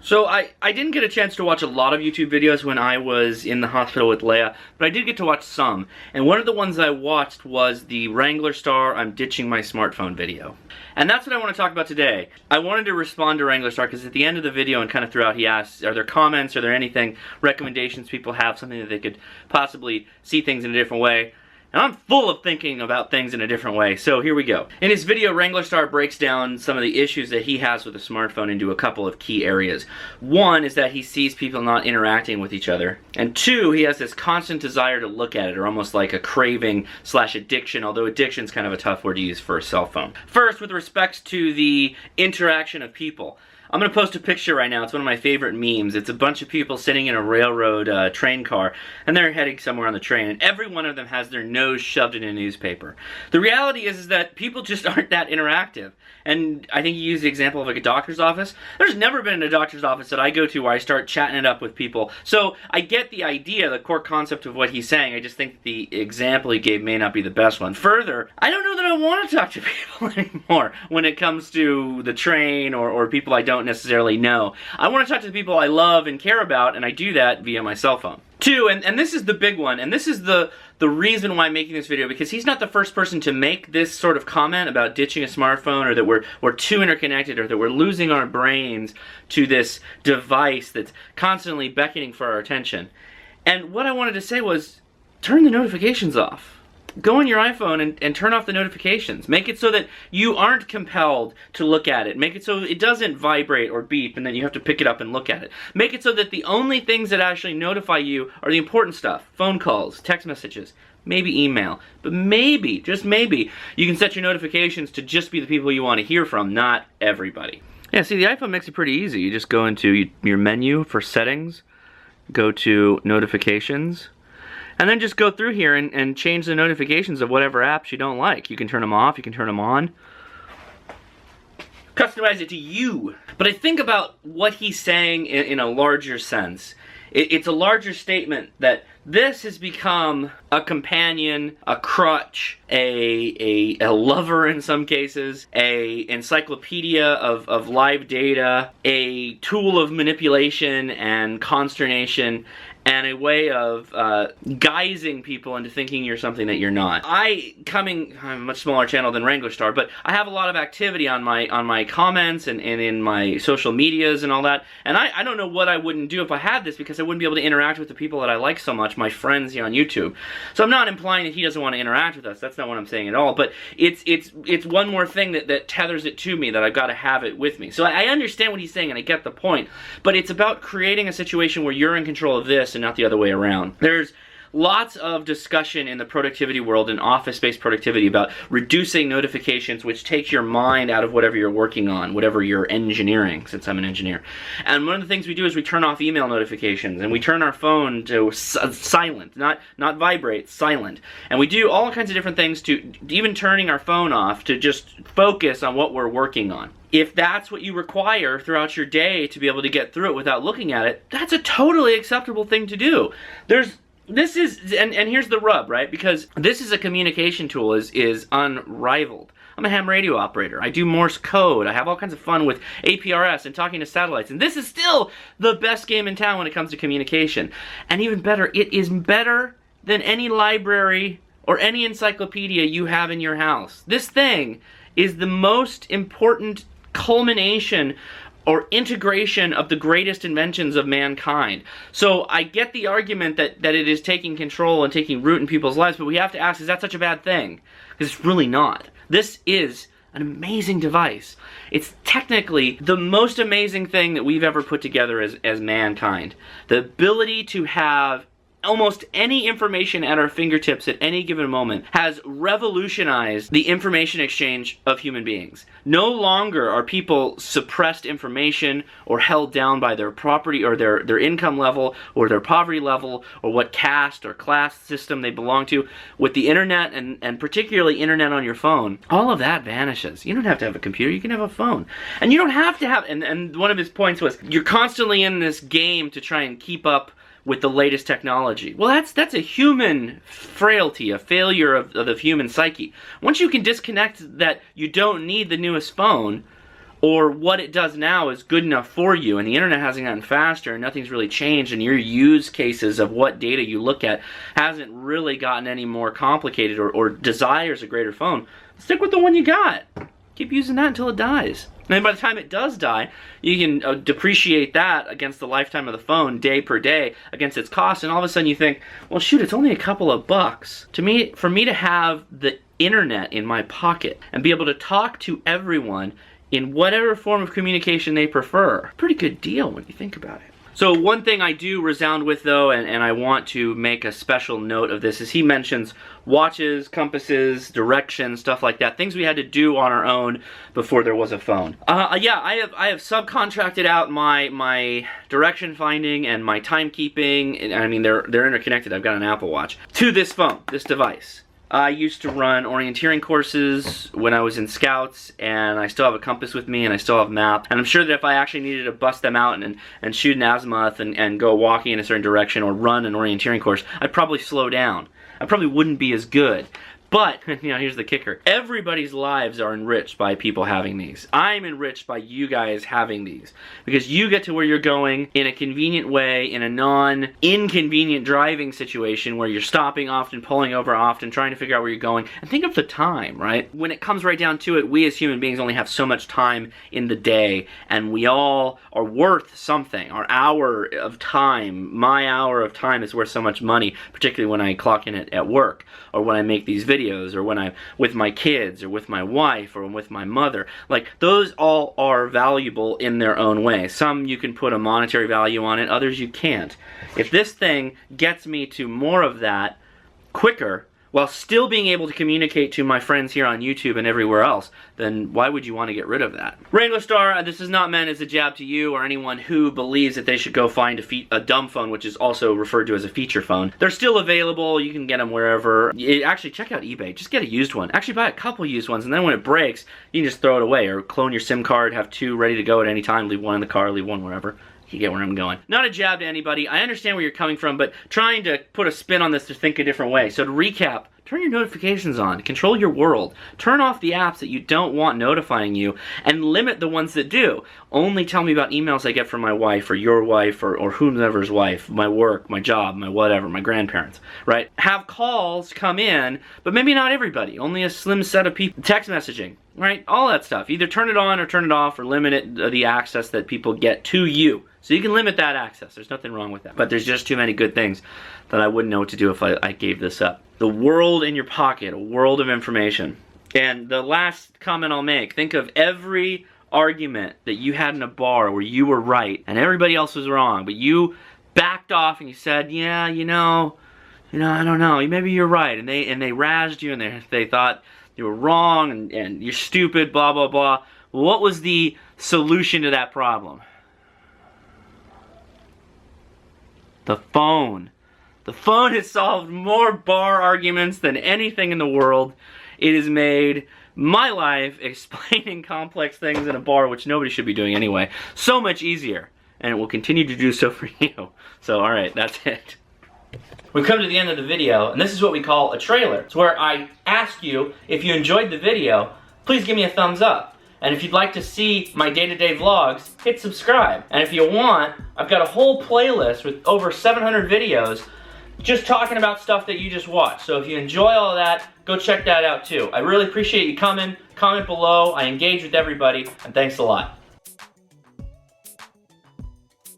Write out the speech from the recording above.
So I didn't get a chance to watch a lot of YouTube videos when I was in the hospital with Leia, but I did get to watch some. And one of the ones I watched was the WranglerStar I'm ditching my smartphone video. And that's what I want to talk about today. I wanted to respond to WranglerStar because at the end of the video and kind of throughout he asks, are there comments, are there anything, recommendations people have, something that they could possibly see things in a different way. And I'm full of thinking about things in a different way, so here we go. In his video, WranglerStar breaks down some of the issues that he has with the smartphone into a couple of key areas. One is that he sees people not interacting with each other. And two, he has this constant desire to look at it, or almost like a craving slash addiction, although addiction's kind of a tough word to use for a cell phone. First, with respect to the interaction of people. I'm going to post a picture right now. It's one of my favorite memes. It's a bunch of people sitting in a railroad train car, and they're heading somewhere on the train, and every one of them has their nose shoved in a newspaper. The reality is that people just aren't that interactive. And I think you used the example of like a doctor's office. There's never been a doctor's office that I go to where I start chatting it up with people. So I get the idea, the core concept of what he's saying. I just think the example he gave may not be the best one. Further, I don't know that I want to talk to people anymore when it comes to the train or people I don't necessarily know. I want to talk to the people I love and care about, and I do that via my cell phone. Two, and this is the big one, and this is the reason why I'm making this video, because he's not the first person to make this sort of comment about ditching a smartphone, or that we're too interconnected, or that we're losing our brains to this device that's constantly beckoning for our attention. And what I wanted to say was, turn the notifications off. Go on your iPhone and turn off the notifications. Make it so that you aren't compelled to look at it. Make it so it doesn't vibrate or beep and then you have to pick it up and look at it. Make it so that the only things that actually notify you are the important stuff. Phone calls, text messages, maybe email. But maybe, just maybe, you can set your notifications to just be the people you want to hear from, not everybody. Yeah, see, the iPhone makes it pretty easy. You just go into your menu for settings, go to notifications, and then just go through here and change the notifications of whatever apps you don't like. You can turn them off, you can turn them on. Customize it to you. But I think about what he's saying in a larger sense. It's a larger statement that this has become a companion, a crutch, a lover in some cases, a encyclopedia of live data, a tool of manipulation and consternation, and a way of guising people into thinking you're something that you're not. I'm a much smaller channel than WranglerStar, but I have a lot of activity on my comments and in my social medias and all that, and I don't know what I wouldn't do if I had this, because I wouldn't be able to interact with the people that I like so much, my friends here on YouTube. So I'm not implying that he doesn't want to interact with us, that's not what I'm saying at all, but it's one more thing that tethers it to me, that I've got to have it with me. So I understand what he's saying and I get the point, but it's about creating a situation where you're in control of this and not the other way around. There's lots of discussion in the productivity world and office-based productivity about reducing notifications, which takes your mind out of whatever you're working on, whatever you're engineering, since I'm an engineer. And one of the things we do is we turn off email notifications, and we turn our phone to silent, not vibrate, silent. And we do all kinds of different things, to even turning our phone off to just focus on what we're working on. If that's what you require throughout your day to be able to get through it without looking at it, that's a totally acceptable thing to do. This is, and here's the rub, right? Because this is a communication tool is unrivaled. I'm a ham radio operator. I do Morse code. I have all kinds of fun with APRS and talking to satellites. And this is still the best game in town when it comes to communication. And even better, it is better than any library or any encyclopedia you have in your house. This thing is the most important culmination or integration of the greatest inventions of mankind. So I get the argument that it is taking control and taking root in people's lives, but we have to ask, is that such a bad thing? Because it's really not. This is an amazing device. It's technically the most amazing thing that we've ever put together as mankind. The ability to have almost any information at our fingertips at any given moment has revolutionized the information exchange of human beings. No longer are people suppressed information or held down by their property or their income level or their poverty level or what caste or class system they belong to. With the internet and particularly internet on your phone, all of that vanishes. You don't have to have a computer, you can have a phone. And you don't have to have, and one of his points was, you're constantly in this game to try and keep up with the latest technology. Well, that's a human frailty, a failure of the human psyche. Once you can disconnect that you don't need the newest phone, or what it does now is good enough for you, and the internet hasn't gotten faster and nothing's really changed, and your use cases of what data you look at hasn't really gotten any more complicated or desires a greater phone, stick with the one you got. Keep using that until it dies. And then by the time it does die, you can depreciate that against the lifetime of the phone, day per day, against its cost, and all of a sudden you think, well shoot, it's only a couple of bucks. To me, for me to have the internet in my pocket and be able to talk to everyone in whatever form of communication they prefer, pretty good deal when you think about it. So one thing I do resound with though, and I want to make a special note of this, is he mentions watches, compasses, directions, stuff like that, things we had to do on our own before there was a phone. Yeah, I have subcontracted out my direction finding and my timekeeping, and I mean they're interconnected. I've got an Apple Watch to this phone, this device. I used to run orienteering courses when I was in Scouts, and I still have a compass with me, and I still have a map. And I'm sure that if I actually needed to bust them out and shoot an azimuth and go walking in a certain direction or run an orienteering course, I'd probably slow down. I probably wouldn't be as good. But, you know, here's the kicker. Everybody's lives are enriched by people having these. I'm enriched by you guys having these. Because you get to where you're going in a convenient way, in a non-inconvenient driving situation where you're stopping often, pulling over often, trying to figure out where you're going. And think of the time, right? When it comes right down to it, we as human beings only have so much time in the day, and we all are worth something. Our hour of time, my hour of time is worth so much money, particularly when I clock in at work, or when I make these videos, or when I'm with my kids, or with my wife, or with my mother. Like, those all are valuable in their own way. Some you can put a monetary value on it, others you can't. If this thing gets me to more of that quicker, while still being able to communicate to my friends here on YouTube and everywhere else, then why would you want to get rid of that? WranglerStar, this is not meant as a jab to you or anyone who believes that they should go find a dumb phone, which is also referred to as a feature phone. They're still available. You can get them wherever. Actually, check out eBay. Just get a used one. Actually, buy a couple used ones, and then when it breaks, you can just throw it away, or clone your SIM card, have two ready to go at any time, leave one in the car, leave one wherever. You get where I'm going. Not a jab to anybody. I understand where you're coming from, but trying to put a spin on this to think a different way. So to recap, turn your notifications on. Control your world. Turn off the apps that you don't want notifying you, and limit the ones that do. Only tell me about emails I get from my wife, or your wife, or whomever's wife, my work, my job, my whatever, my grandparents, right? Have calls come in, but maybe not everybody. Only a slim set of people. Text messaging, right? All that stuff. Either turn it on or turn it off, or limit the access that people get to you. So you can limit that access. There's nothing wrong with that. But there's just too many good things that I wouldn't know what to do if I gave this up. The world in your pocket, a world of information. And the last comment I'll make, think of every argument that you had in a bar where you were right and everybody else was wrong, but you backed off and you said, yeah, you know, I don't know, maybe you're right. And they razzed you, and they thought you were wrong and you're stupid, blah, blah, blah. What was the solution to that problem? The phone. The phone has solved more bar arguments than anything in the world. It has made my life explaining complex things in a bar, which nobody should be doing anyway, so much easier. And it will continue to do so for you. So, alright, that's it. We've come to the end of the video, and this is what we call a trailer. It's where I ask you, if you enjoyed the video, please give me a thumbs up. And if you'd like to see my day-to-day vlogs, hit subscribe. And if you want, I've got a whole playlist with over 700 videos just talking about stuff that you just watched. So if you enjoy all of that, go check that out too. I really appreciate you coming. Comment below. I engage with everybody, and thanks a lot.